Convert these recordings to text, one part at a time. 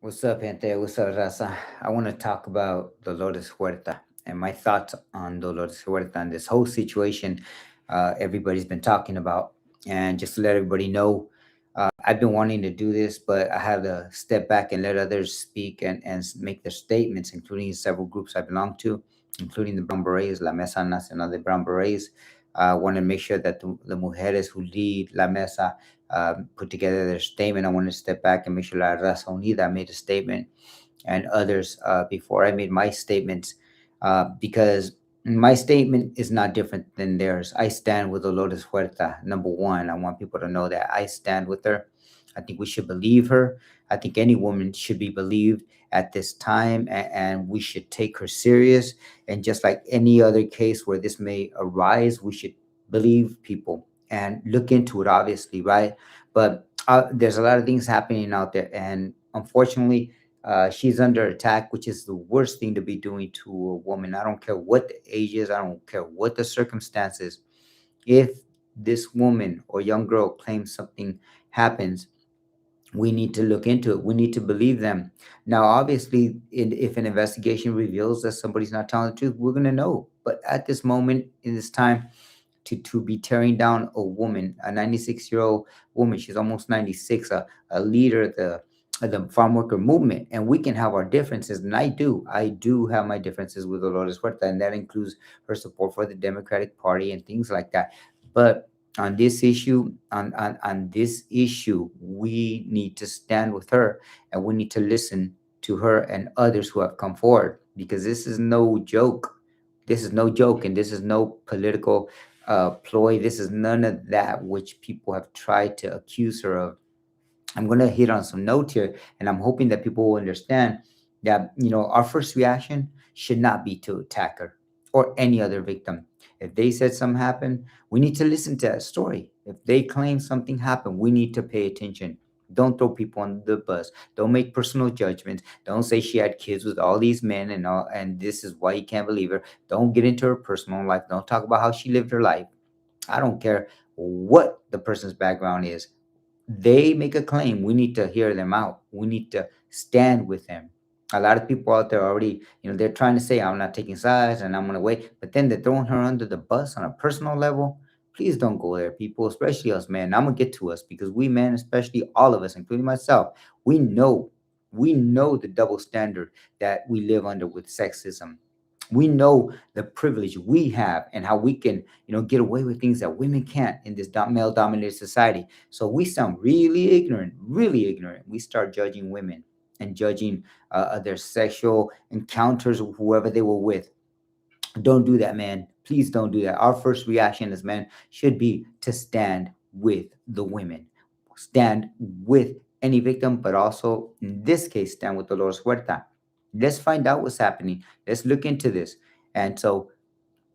What's up, gente? What's up, Raza? I want to talk about Dolores Huerta and my thoughts on Dolores Huerta and this whole situation everybody's been talking about. And just to let everybody know, I've been wanting to do this, but I had to step back and let others speak and make their statements, including several groups I belong to, including the Brown Berets, La Mesa Nacional de Brown Berets. I want to make sure that the mujeres who lead La Mesa put together their statement. I want to step back and make sure La Raza Unida made a statement and others before I made my statements because my statement is not different than theirs. I stand with Dolores Huerta. Number one, I want people to know that I stand with her. I think we should believe her. I think any woman should be believed at this time, and we should take her serious. And just like any other case where this may arise, we should believe people and look into it, obviously, right? But there's a lot of things happening out there, and unfortunately, she's under attack, which is the worst thing to be doing to a woman. I don't care what the age is, I don't care what the circumstances. If this woman or young girl claims something happens, we need to look into it. We need to believe them. Now, obviously, if an investigation reveals that somebody's not telling the truth, we're going to know. But at this moment, in this time, to be tearing down a woman, a 96-year-old woman, she's almost 96, a leader of the farm worker movement, and we can have our differences, and I do have my differences with Dolores Huerta, and that includes her support for the Democratic Party and things like that. But on this issue, on this issue, we need to stand with her, and we need to listen to her and others who have come forward, because this is no joke. This is no joke, and this is no political ploy. This is none of that which people have tried to accuse her of. I'm going to hit on some notes here, and I'm hoping that people will understand that, our first reaction should not be to attack her or any other victim. If they said something happened, we need to listen to that story. If they claim something happened, we need to pay attention. Don't throw people on the bus. Don't make personal judgments. Don't say she had kids with all these men and all, and this is why you can't believe her. Don't get into her personal life. Don't talk about how she lived her life. I don't care what the person's background is. They make a claim. We need to hear them out. We need to stand with them. A lot of people out there already, they're trying to say, I'm not taking sides and I'm going to wait. But then they're throwing her under the bus on a personal level. Please don't go there, people, especially us men. I'm going to get to us because we men, especially all of us, including myself, we know, we know the double standard that we live under with sexism. We know the privilege we have and how we can, get away with things that women can't in this male dominated society. So we sound really ignorant, really ignorant. We start judging women and judging their sexual encounters with whoever they were with. Don't do that, man. Please don't do that. Our first reaction as men should be to stand with the women, stand with any victim, but also in this case, stand with Dolores Huerta. Let's find out what's happening. Let's look into this. And so,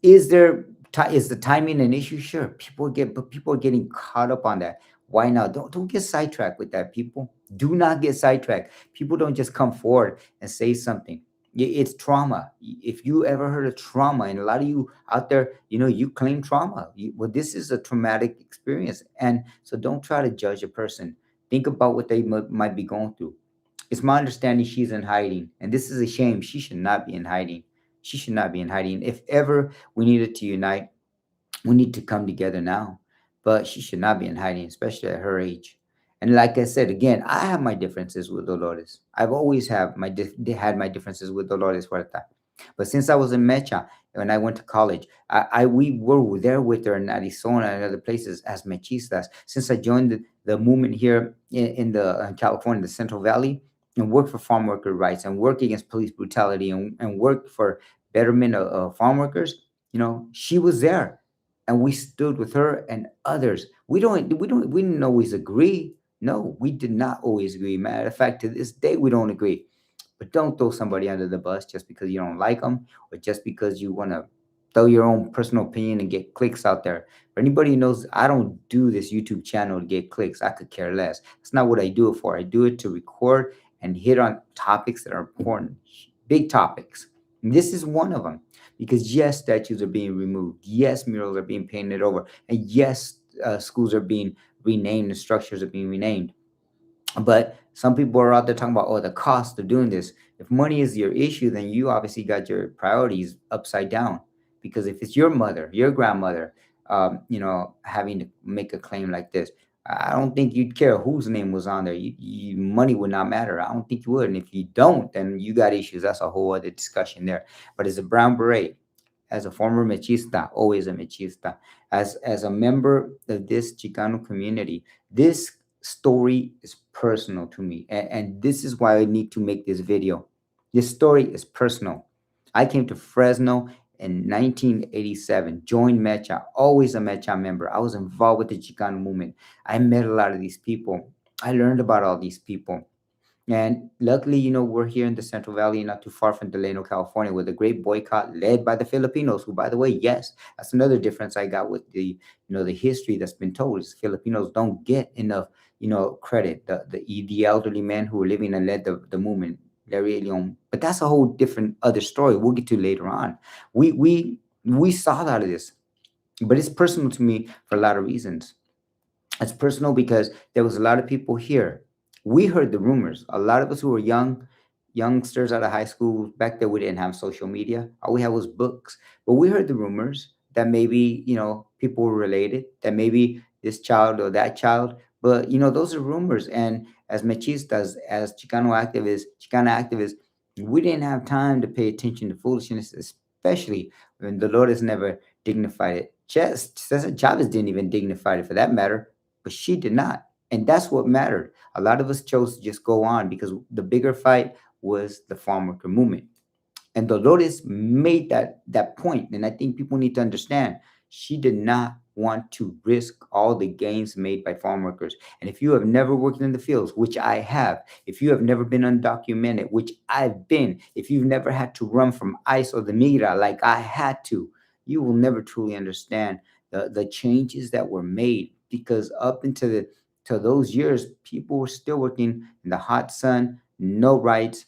is the timing an issue? Sure, but people are getting caught up on that. Why now? Don't get sidetracked with that, people. Do not get sidetracked. People don't just come forward and say something. It's trauma. If you ever heard of trauma, and a lot of you out there, you claim trauma. Well, this is a traumatic experience, and so don't try to judge a person. Think about what they might be going through. It's my understanding she's in hiding, and this is a shame. She should not be in hiding. She should not be in hiding. If ever we needed to unite, we need to come together now. But she should not be in hiding, especially at her age. And like I said, again, I have my differences with Dolores. I've always had my differences with Dolores Huerta. But since I was in Mecha, when I went to college, we were there with her in Arizona and other places as mechistas. Since I joined the movement here in the California, the Central Valley, and worked for farm worker rights and work against police brutality and worked for betterment of farm workers, she was there, and we stood with her and others. We didn't always agree. No, we did not always agree. Matter of fact, to this day, we don't agree. But don't throw somebody under the bus just because you don't like them or just because you want to throw your own personal opinion and get clicks out there. For anybody who knows, I don't do this YouTube channel to get clicks. I could care less. That's not what I do it for. I do it to record and hit on topics that are important, big topics. And this is one of them, because yes, statues are being removed. Yes, murals are being painted over. And yes, schools are being renamed and structures are being renamed. But Some people are out there talking about, oh, the cost of doing this. If money is your issue, then you obviously got your priorities upside down. Because if it's your mother, your grandmother, having to make a claim like this, I don't think you'd care whose name was on there. Money would not matter. I don't think you would. And if you don't, then you got issues. That's a whole other discussion there. But as a brown beret, as a former machista, always a machista, as a member of this Chicano community, this story is personal to me. And this is why I need to make this video. This story is personal. I came to Fresno in 1987, joined Mecha, always a Mecha member. I was involved with the Chicano movement. I met a lot of these people. I learned about all these people. And luckily, we're here in the Central Valley, not too far from Delano, California, with a great boycott led by the Filipinos, who, by the way, yes, that's another difference I got with the history that's been told is Filipinos don't get enough, credit. The elderly men who were living and led the movement, they're really on. But that's a whole different other story we'll get to later on. We saw a lot of this, but it's personal to me for a lot of reasons. It's personal because there was a lot of people here. We heard the rumors. A lot of us who were youngsters out of high school back then, we didn't have social media. All we had was books. But we heard the rumors that maybe people were related, that maybe this child or that child. But those are rumors. And as machistas, as Chicano activists, we didn't have time to pay attention to foolishness, especially when Dolores never dignified it. Just Cesar Chavez didn't even dignify it for that matter, but she did not. And that's what mattered. A lot of us chose to just go on because the bigger fight was the farm worker movement. And Dolores made that point, and I think people need to understand she did not want to risk all the gains made by farm workers. And if you have never worked in the fields, which I have, if you have never been undocumented, which I've been, if you've never had to run from ICE or the migra like I had to, you will never truly understand the changes that were made. Because up into to those years, people were still working in the hot sun, no rights,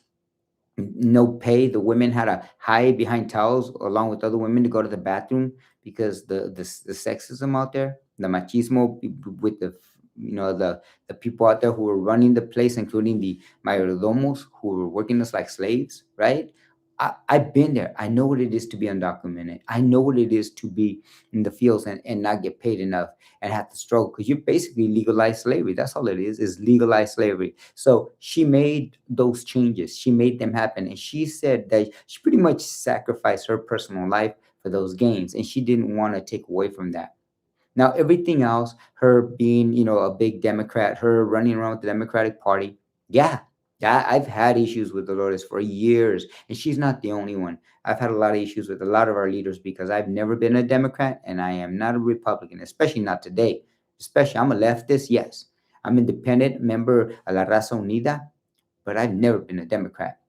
no pay. The women had to hide behind towels along with other women to go to the bathroom because the sexism out there, the machismo with the people out there who were running the place, including the mayordomos who were working us like slaves, right? I've been there. I know what it is to be undocumented. I know what it is to be in the fields and not get paid enough and have to struggle because you basically legalized slavery. That's all it is legalized slavery. So she made those changes. She made them happen. And she said that she pretty much sacrificed her personal life for those gains. And she didn't want to take away from that. Now, everything else, her being, a big Democrat, her running around with the Democratic Party, yeah, yeah, I've had issues with Dolores for years, and she's not the only one. I've had a lot of issues with a lot of our leaders because I've never been a Democrat and I am not a Republican, especially not today. Especially, I'm a leftist, yes. I'm independent member of La Raza Unida, but I've never been a Democrat.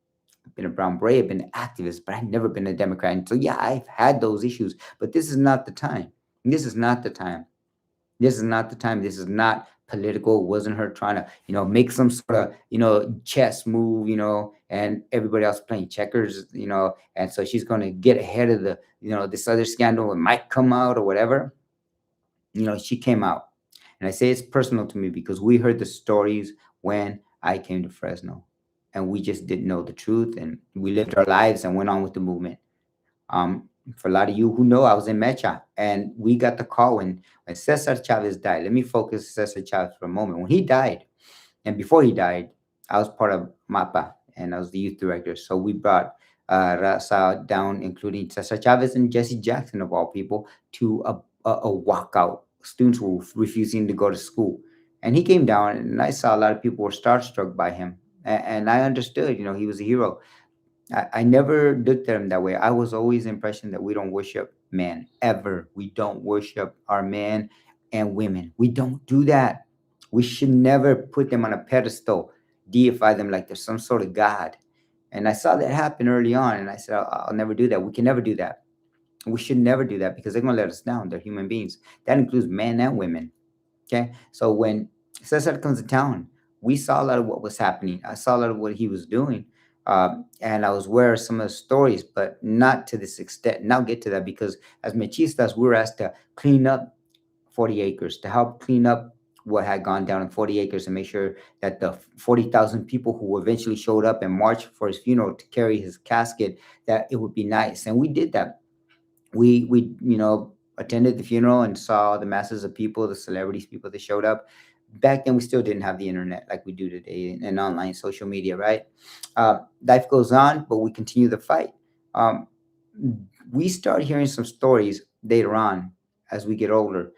I've been a brown beret, I've been an activist, but I've never been a Democrat. And so, yeah, I've had those issues, but this is not the time. This is not the time. This is not the time. This is not political. It wasn't her trying to, make some sort of, chess move, and everybody else playing checkers, and so she's going to get ahead of this other scandal. It might come out or whatever. She came out. And I say it's personal to me because we heard the stories when I came to Fresno and we just didn't know the truth and we lived our lives and went on with the movement. For a lot of you who know, I was in Mecha, and we got the call when Cesar Chavez died. Let me focus Cesar Chavez for a moment. When he died, and before he died, I was part of MAPA, and I was the youth director. So we brought Raza down, including Cesar Chavez and Jesse Jackson, of all people, to a walkout. Students were refusing to go to school. And he came down, and I saw a lot of people were starstruck by him. And I understood, he was a hero. I never looked at him that way. I was always the impression that we don't worship men ever. We don't worship our men and women. We don't do that. We should never put them on a pedestal, deify them like they're some sort of god. And I saw that happen early on, and I said, I'll never do that. We can never do that. We should never do that because they're going to let us down. They're human beings. That includes men and women. Okay. So when Cesar comes to town, we saw a lot of what was happening. I saw a lot of what he was doing. And I was aware of some of the stories, but not to this extent. And I'll get to that because as machistas, we were asked to clean up 40 acres, to help clean up what had gone down in 40 acres and make sure that the 40,000 people who eventually showed up and marched for his funeral to carry his casket, that it would be nice. And we did that. We attended the funeral and saw the masses of people, the celebrities, people that showed up. Back then we still didn't have the internet like we do today, and online social media, right? Life goes on, but we continue the fight. um, we start hearing some stories later on as we get older,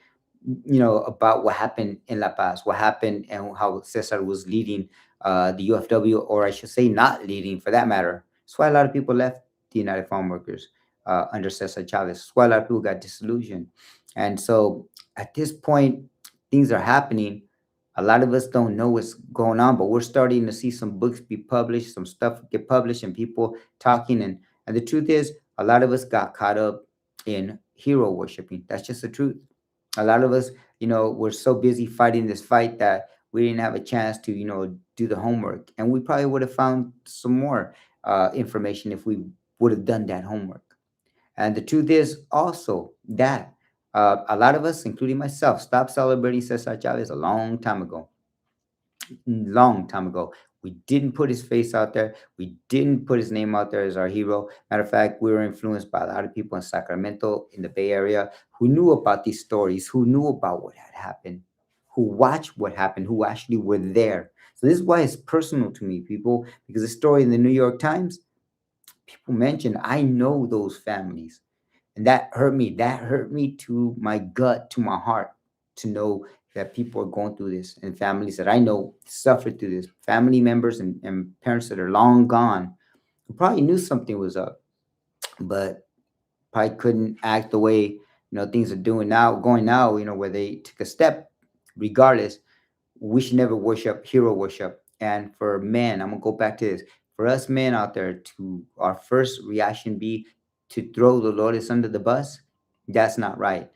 about what happened in La Paz, what happened, and how Cesar was leading the UFW, or I should say, not leading for that matter. That's why a lot of people left the United Farm Workers under Cesar Chavez. That's why a lot of people got disillusioned. And so at this point, things are happening. A lot of us don't know what's going on, but we're starting to see some books be published, some stuff get published, and people talking. And the truth is, a lot of us got caught up in hero worshiping. That's just the truth. A lot of us, we're so busy fighting this fight that we didn't have a chance to, do the homework. And we probably would have found some more information if we would have done that homework. And the truth is also that a lot of us, including myself, stopped celebrating Cesar Chavez a long time ago. Long time ago. We didn't put his face out there. We didn't put his name out there as our hero. Matter of fact, we were influenced by a lot of people in Sacramento, in the Bay Area, who knew about these stories, who knew about what had happened, who watched what happened, who actually were there. So this is why it's personal to me, people, because the story in the New York Times, people mentioned, I know those families. And that hurt me. That hurt me to my gut, to my heart, to know that people are going through this, and families that I know suffered through this, family members and parents that are long gone, who probably knew something was up, but probably couldn't act the way things are doing now, going now, where they took a step. Regardless, we should never worship hero worship. And for men, I'm gonna go back to this. For us men out there, to our first reaction be to throw the Dolores under the bus. That's not right.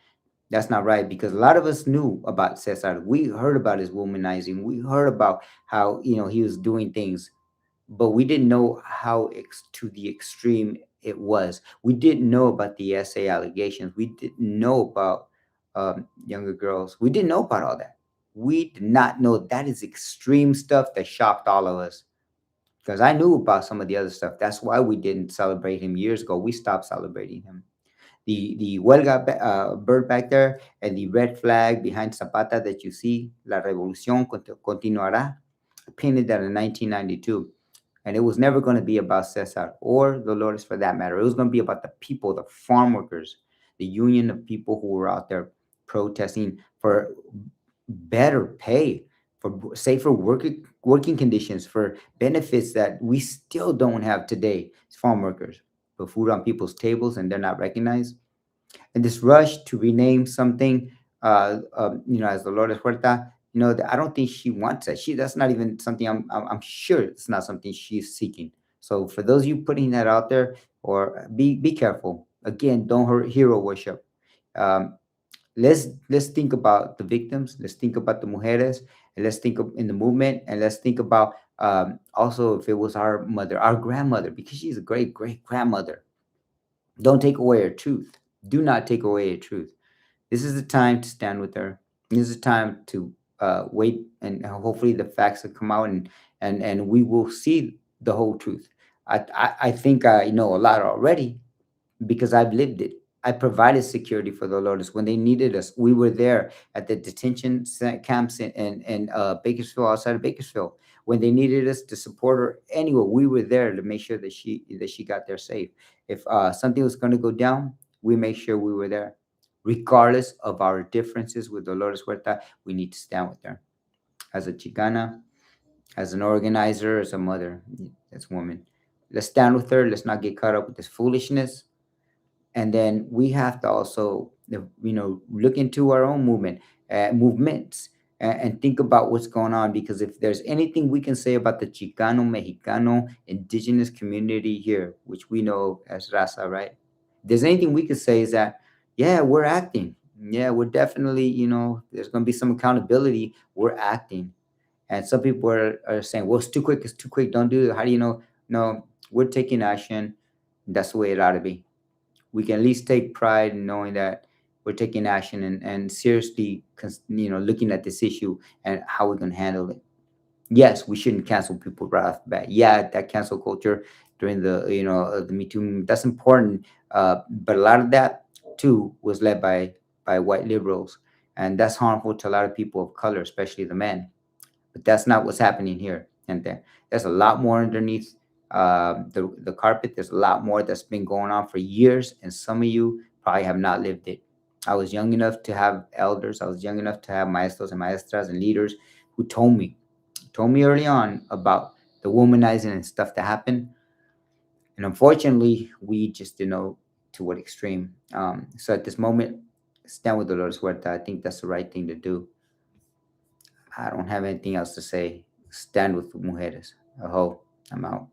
That's not right, because a lot of us knew about Cesar. We heard about his womanizing. We heard about how he was doing things, but we didn't know how to the extreme it was. We didn't know about the SA allegations. We didn't know about younger girls. We didn't know about all that. We did not know that is extreme stuff that shocked all of us. Because I knew about some of the other stuff. That's why we didn't celebrate him years ago. We stopped celebrating him. The huelga bird back there, and the red flag behind Zapata that you see, La Revolución Continuará, painted that in 1992. And it was never going to be about Cesar or Dolores for that matter. It was going to be about the people, the farm workers, the union of people who were out there protesting for better pay, for safer working conditions, for benefits that we still don't have today as farm workers. Put food on people's tables and they're not recognized. And this rush to rename something, as Dolores Huerta, I don't think she wants that. That's not even something. I'm sure it's not something she's seeking. So for those of you putting that out there, or be careful. Again, don't hero worship. Um, let's think about the victims. Let's think about the mujeres, and let's think in the movement, and let's think about also if it was our mother, our grandmother, because she's a great great grandmother. Don't take away her truth. Do not take away her truth. This is the time to stand with her. This is the time to wait, and hopefully the facts will come out, and we will see the whole truth. I think I know a lot already, because I've lived it. I provided security for the Lotus when they needed us. We were there at the detention camps in Bakersfield, outside of Bakersfield. When they needed us to support her anywhere, we were there to make sure that she got there safe. If something was going to go down, we made sure we were there, regardless of our differences with Dolores Huerta. We need to stand with her as a Chicana, as an organizer, as a mother, as a woman. Let's stand with her. Let's not get caught up with this foolishness. And then we have to also look into our own movements, and think about what's going on, because if there's anything we can say about the Chicano Mexicano indigenous community here, which we know as raza, right? If there's anything we could say is that, yeah, we're acting. Yeah, we're definitely, there's going to be some accountability. We're acting. And some people are saying, well, it's too quick, don't do it. How do you know? No, we're taking action. That's the way it ought to be. We can at least take pride in knowing that we're taking action and seriously, looking at this issue and how we're going to handle it. Yes, we shouldn't cancel people right off the bat. Yeah, that cancel culture during the Me Too movement, that's important. But a lot of that too was led by white liberals, and that's harmful to a lot of people of color, especially the men. But that's not what's happening here. And there's a lot more underneath the carpet. There's a lot more that's been going on for years, and some of you probably have not lived it. I was young enough to have elders. I was young enough to have maestros and maestras and leaders who told me early on about the womanizing and stuff that happened. And unfortunately, we just didn't know to what extreme. So at this moment, stand with Dolores Huerta. I think that's the right thing to do. I don't have anything else to say. Stand with mujeres. I hope I'm out.